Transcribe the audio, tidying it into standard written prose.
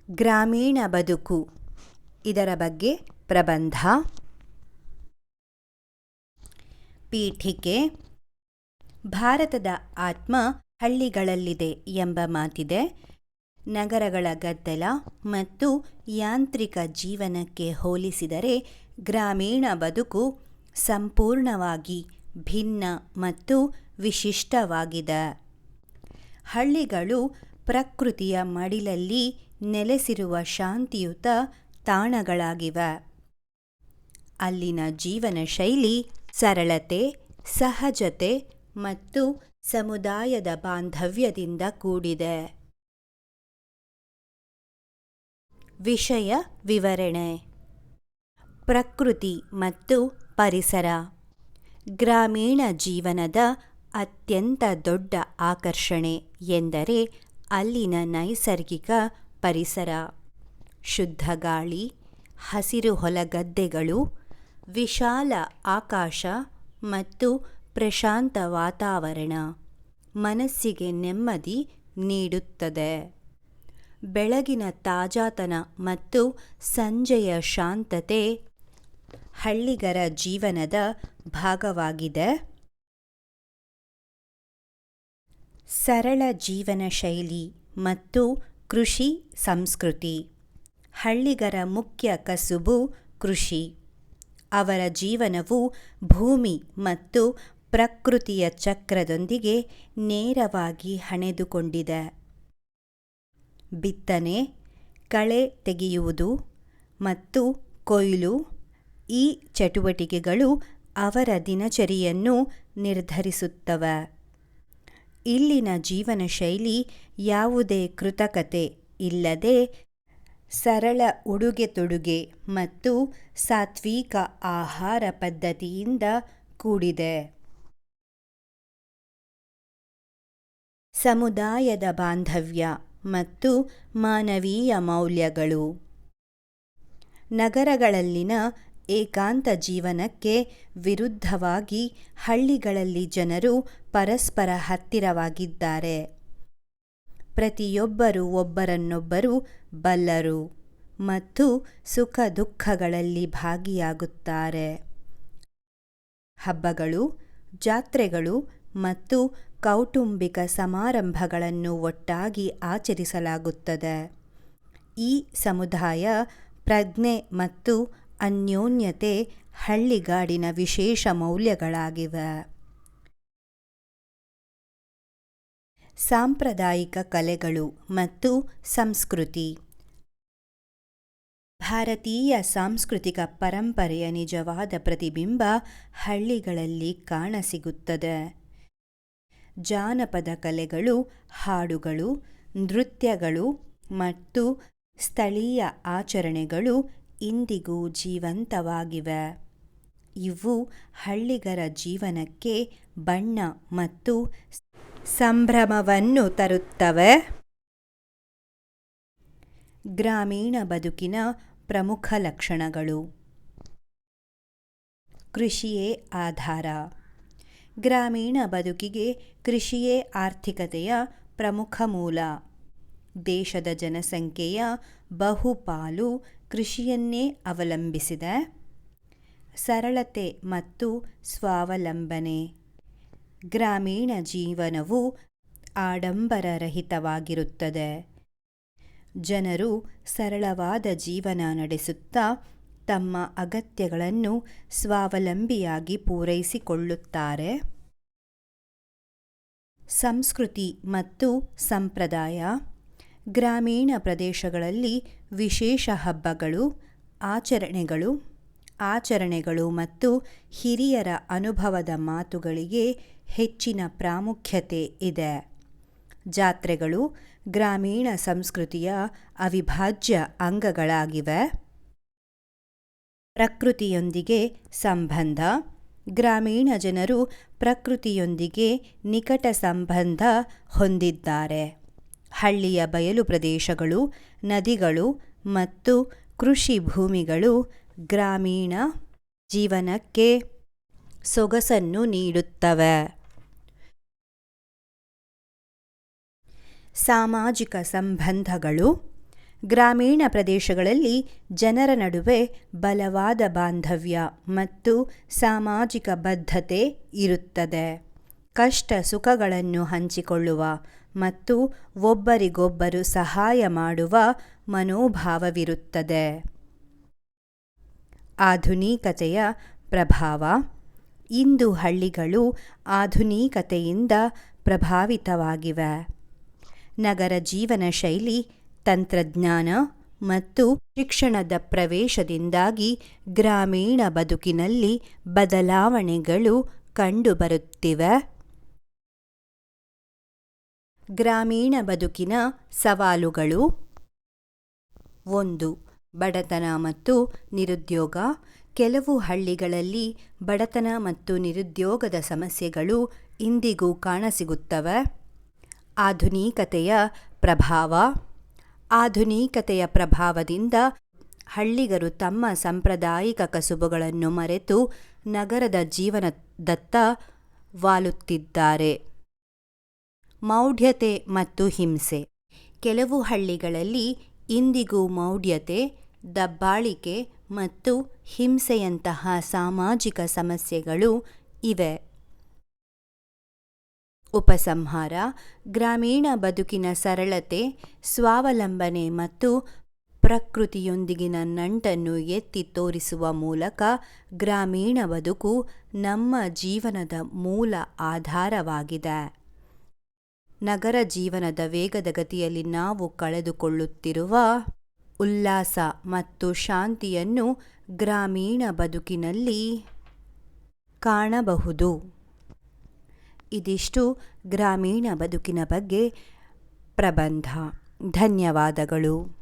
ಗ್ರಾಮೀಣ ಬದುಕು ಇದರ ಬಗ್ಗೆ ಪ್ರಬಂಧ. ಪೀಠಿಕೆ. ಭಾರತದ ಆತ್ಮ ಹಳ್ಳಿಗಳಲ್ಲಿದೆ ಎಂಬ ಮಾತಿದೆ. ನಗರಗಳ ಗದ್ದಲ ಮತ್ತು ಯಾಂತ್ರಿಕ ಜೀವನಕ್ಕೆ ಹೋಲಿಸಿದರೆ ಗ್ರಾಮೀಣ ಬದುಕು ಸಂಪೂರ್ಣವಾಗಿ ಭಿನ್ನ ಮತ್ತು ವಿಶಿಷ್ಟವಾಗಿದೆ. ಹಳ್ಳಿಗಳು ಪ್ರಕೃತಿಯ ಮಡಿಲಲ್ಲಿ ನೆಲೆಸಿರುವ ಶಾಂತಿಯುತ ತಾಣಗಳಾಗಿವೆ. ಅಲ್ಲಿನ ಜೀವನ ಶೈಲಿ ಸರಳತೆ, ಸಹಜತೆ ಮತ್ತು ಸಮುದಾಯದ ಬಾಂಧವ್ಯದಿಂದ ಕೂಡಿದೆ. ವಿಷಯ ವಿವರಣೆ. ಪ್ರಕೃತಿ ಮತ್ತು ಪರಿಸರ. ಗ್ರಾಮೀಣ ಜೀವನದ ಅತ್ಯಂತ ದೊಡ್ಡ ಆಕರ್ಷಣೆ ಎಂದರೆ ಅಲ್ಲಿನ ನೈಸರ್ಗಿಕ ಪರಿಸರ. ಶುದ್ಧ ಗಾಳಿ, ಹಸಿರು ಹೊಲಗದ್ದೆಗಳು, ವಿಶಾಲ ಆಕಾಶ ಮತ್ತು ಪ್ರಶಾಂತ ವಾತಾವರಣ ಮನಸ್ಸಿಗೆ ನೆಮ್ಮದಿ ನೀಡುತ್ತದೆ. ಬೆಳಗಿನ ತಾಜಾತನ ಮತ್ತು ಸಂಜೆಯ ಶಾಂತತೆ ಹಳ್ಳಿಗರ ಜೀವನದ ಭಾಗವಾಗಿದೆ. ಸರಳ ಜೀವನ ಶೈಲಿ ಮತ್ತು ಕೃಷಿ ಸಂಸ್ಕೃತಿ. ಹಳ್ಳಿಗರ ಮುಖ್ಯ ಕಸುಬು ಕೃಷಿ. ಅವರ ಜೀವನವು ಭೂಮಿ ಮತ್ತು ಪ್ರಕೃತಿಯ ಚಕ್ರದೊಂದಿಗೆ ನೇರವಾಗಿ ಹಣೆದುಕೊಂಡಿದೆ. ಬಿತ್ತನೆ, ಕಳೆ ತೆಗೆಯುವುದು ಮತ್ತು ಕೊಯ್ಲು ಈ ಚಟುವಟಿಕೆಗಳು ಅವರ ದಿನಚರಿಯನ್ನು ನಿರ್ಧರಿಸುತ್ತವೆ. ಇಲ್ಲಿನ ಜೀವನ ಶೈಲಿ ಯಾವುದೇ ಕೃತಕತೆ ಇಲ್ಲದೆ ಸರಳ ಉಡುಗೆ-ತೊಡುಗೆ ಮತ್ತು ಸಾತ್ವಿಕ ಆಹಾರ ಪದ್ಧತಿಯಿಂದ ಕೂಡಿದೆ. ಸಮುದಾಯದ ಬಾಂಧವ್ಯ ಮತ್ತು ಮಾನವೀಯ ಮೌಲ್ಯಗಳು. ನಗರಗಳಲ್ಲಿನ ಏಕಾಂತ ಜೀವನಕ್ಕೆ ವಿರುದ್ಧವಾಗಿ ಹಳ್ಳಿಗಳಲ್ಲಿ ಜನರು ಪರಸ್ಪರ ಹತ್ತಿರವಾಗಿದ್ದಾರೆ. ಪ್ರತಿಯೊಬ್ಬರೂ ಒಬ್ಬರನ್ನೊಬ್ಬರು ಬಲ್ಲರು ಮತ್ತು ಸುಖ ದುಃಖಗಳಲ್ಲಿ ಭಾಗಿಯಾಗುತ್ತಾರೆ. ಹಬ್ಬಗಳು, ಜಾತ್ರೆಗಳು ಮತ್ತು ಕೌಟುಂಬಿಕ ಸಮಾರಂಭಗಳನ್ನು ಒಟ್ಟಾಗಿ ಆಚರಿಸಲಾಗುತ್ತದೆ. ಈ ಸಮುದಾಯ ಪ್ರಜ್ಞೆ ಮತ್ತು ಅನ್ಯೋನ್ಯತೆ ಹಳ್ಳಿಗಾಡಿನ ವಿಶೇಷ ಮೌಲ್ಯಗಳಾಗಿವೆ. ಸಾಂಪ್ರದಾಯಿಕ ಕಲೆಗಳು ಮತ್ತು ಸಂಸ್ಕೃತಿ. ಭಾರತೀಯ ಸಾಂಸ್ಕೃತಿಕ ಪರಂಪರೆಯ ನಿಜವಾದ ಪ್ರತಿಬಿಂಬ ಹಳ್ಳಿಗಳಲ್ಲಿ ಕಾಣಸಿಗುತ್ತದೆ. ಜಾನಪದ ಕಲೆಗಳು, ಹಾಡುಗಳು, ನೃತ್ಯಗಳು ಮತ್ತು ಸ್ಥಳೀಯ ಆಚರಣೆಗಳು ಇಂದಿಗೂ ಜೀವಂತವಾಗಿವೆ. ಇವು ಹಳ್ಳಿಗರ ಜೀವನಕ್ಕೆ ಬಣ್ಣ ಮತ್ತು ಸಂಭ್ರಮವನ್ನು ತರುತ್ತವೆ. ಗ್ರಾಮೀಣ ಬದುಕಿನ ಪ್ರಮುಖ ಲಕ್ಷಣಗಳು. ಕೃಷಿಯೇ ಆಧಾರ. ಗ್ರಾಮೀಣ ಬದುಕಿಗೆ ಕೃಷಿಯೇ ಆರ್ಥಿಕತೆಯ ಪ್ರಮುಖ ಮೂಲ. ದೇಶದ ಜನಸಂಖ್ಯೆಯ ಬಹುಪಾಲು ಕೃಷಿಯನ್ನೇ ಅವಲಂಬಿಸಿದೆ. ಸರಳತೆ ಮತ್ತು ಸ್ವಾವಲಂಬನೆ. ಗ್ರಾಮೀಣ ಜೀವನವು ಆಡಂಬರರಹಿತವಾಗಿರುತ್ತದೆ. ಜನರು ಸರಳವಾದ ಜೀವನ ನಡೆಸುತ್ತಾ ತಮ್ಮ ಅಗತ್ಯಗಳನ್ನು ಸ್ವಾವಲಂಬಿಯಾಗಿ ಪೂರೈಸಿಕೊಳ್ಳುತ್ತಾರೆ. ಸಂಸ್ಕೃತಿ ಮತ್ತು ಸಂಪ್ರದಾಯ. ಗ್ರಾಮೀಣ ಪ್ರದೇಶಗಳಲ್ಲಿ ವಿಶೇಷ ಹಬ್ಬಗಳು, ಆಚರಣೆಗಳು ಮತ್ತು ಹಿರಿಯರ ಅನುಭವದ ಮಾತುಗಳಿಗೆ ಹೆಚ್ಚಿನ ಪ್ರಾಮುಖ್ಯತೆ ಇದೆ. ಜಾತ್ರೆಗಳು ಗ್ರಾಮೀಣ ಸಂಸ್ಕೃತಿಯ ಅವಿಭಾಜ್ಯ ಅಂಗಗಳಾಗಿವೆ. ಪ್ರಕೃತಿಯೊಂದಿಗೆ ಸಂಬಂಧ. ಗ್ರಾಮೀಣ ಜನರು ಪ್ರಕೃತಿಯೊಂದಿಗೆ ನಿಕಟ ಸಂಬಂಧ ಹೊಂದಿದ್ದಾರೆ. ಹಳ್ಳಿಯ ಬಯಲು ಪ್ರದೇಶಗಳು, ನದಿಗಳು ಮತ್ತು ಕೃಷಿ ಭೂಮಿಗಳು ಗ್ರಾಮೀಣ ಜೀವನಕ್ಕೆ ಸೊಗಸನ್ನು ನೀಡುತ್ತವೆ. ಸಾಮಾಜಿಕ ಸಂಬಂಧಗಳು. ಗ್ರಾಮೀಣ ಪ್ರದೇಶಗಳಲ್ಲಿ ಜನರ ನಡುವೆ ಬಲವಾದ ಬಾಂಧವ್ಯ ಮತ್ತು ಸಾಮಾಜಿಕ ಬದ್ಧತೆ ಇರುತ್ತದೆ. ಕಷ್ಟ ಸುಖಗಳನ್ನು ಹಂಚಿಕೊಳ್ಳುವ ಮತ್ತು ಒಬ್ಬರಿಗೊಬ್ಬರು ಸಹಾಯ ಮಾಡುವ ಮನೋಭಾವವಿರುತ್ತದೆ. ಆಧುನಿಕತೆಯ ಪ್ರಭಾವ. ಇಂದು ಹಳ್ಳಿಗಳು ಆಧುನಿಕತೆಯಿಂದ ಪ್ರಭಾವಿತವಾಗಿವೆ. ನಗರ ಜೀವನ ಶೈಲಿ, ತಂತ್ರಜ್ಞಾನ ಮತ್ತು ಶಿಕ್ಷಣದ ಪ್ರವೇಶದಿಂದಾಗಿ ಗ್ರಾಮೀಣ ಬದುಕಿನಲ್ಲಿ ಬದಲಾವಣೆಗಳು ಕಂಡುಬರುತ್ತಿವೆ. ಗ್ರಾಮೀಣ ಬದುಕಿನ ಸವಾಲುಗಳು. 1. ಬಡತನ ಮತ್ತು ನಿರುದ್ಯೋಗ. ಕೆಲವು ಹಳ್ಳಿಗಳಲ್ಲಿ ಬಡತನ ಮತ್ತು ನಿರುದ್ಯೋಗದ ಸಮಸ್ಯೆಗಳು ಇಂದಿಗೂ ಕಾಣಸಿಗುತ್ತವೆ. ಆಧುನಿಕತೆಯ ಪ್ರಭಾವ. ಆಧುನಿಕತೆಯ ಪ್ರಭಾವದಿಂದ ಹಳ್ಳಿಗರು ತಮ್ಮ ಸಾಂಪ್ರದಾಯಿಕ ಕಸುಬುಗಳನ್ನು ಮರೆತು ನಗರದ ಜೀವನದತ್ತ ವಾಲುತ್ತಿದ್ದಾರೆ. ಮೌಢ್ಯತೆ ಮತ್ತು ಹಿಂಸೆ. ಕೆಲವು ಹಳ್ಳಿಗಳಲ್ಲಿ ಇಂದಿಗೂ ಮೌಢ್ಯತೆ, ದಬ್ಬಾಳಿಕೆ ಮತ್ತು ಹಿಂಸೆಯಂತಹ ಸಾಮಾಜಿಕ ಸಮಸ್ಯೆಗಳು ಇವೆ. ಉಪಸಂಹಾರ. ಗ್ರಾಮೀಣ ಬದುಕಿನ ಸರಳತೆ, ಸ್ವಾವಲಂಬನೆ ಮತ್ತು ಪ್ರಕೃತಿಯೊಂದಿಗಿನ ನಂಟನ್ನು ಎತ್ತಿ ತೋರಿಸುವ ಮೂಲಕ ಗ್ರಾಮೀಣ ಬದುಕು ನಮ್ಮ ಜೀವನದ ಮೂಲ ಆಧಾರವಾಗಿದೆ. ನಗರ ಜೀವನದ ವೇಗದ ಗತಿಯಲ್ಲಿ ನಾವು ಕಳೆದುಕೊಳ್ಳುತ್ತಿರುವ ಉಲ್ಲಾಸ ಮತ್ತು ಶಾಂತಿಯನ್ನು ಗ್ರಾಮೀಣ ಬದುಕಿನಲ್ಲಿ ಕಾಣಬಹುದು. ಇದಿಷ್ಟು ಗ್ರಾಮೀಣ ಬದುಕಿನ ಬಗ್ಗೆ ಪ್ರಬಂಧ. ಧನ್ಯವಾದಗಳು.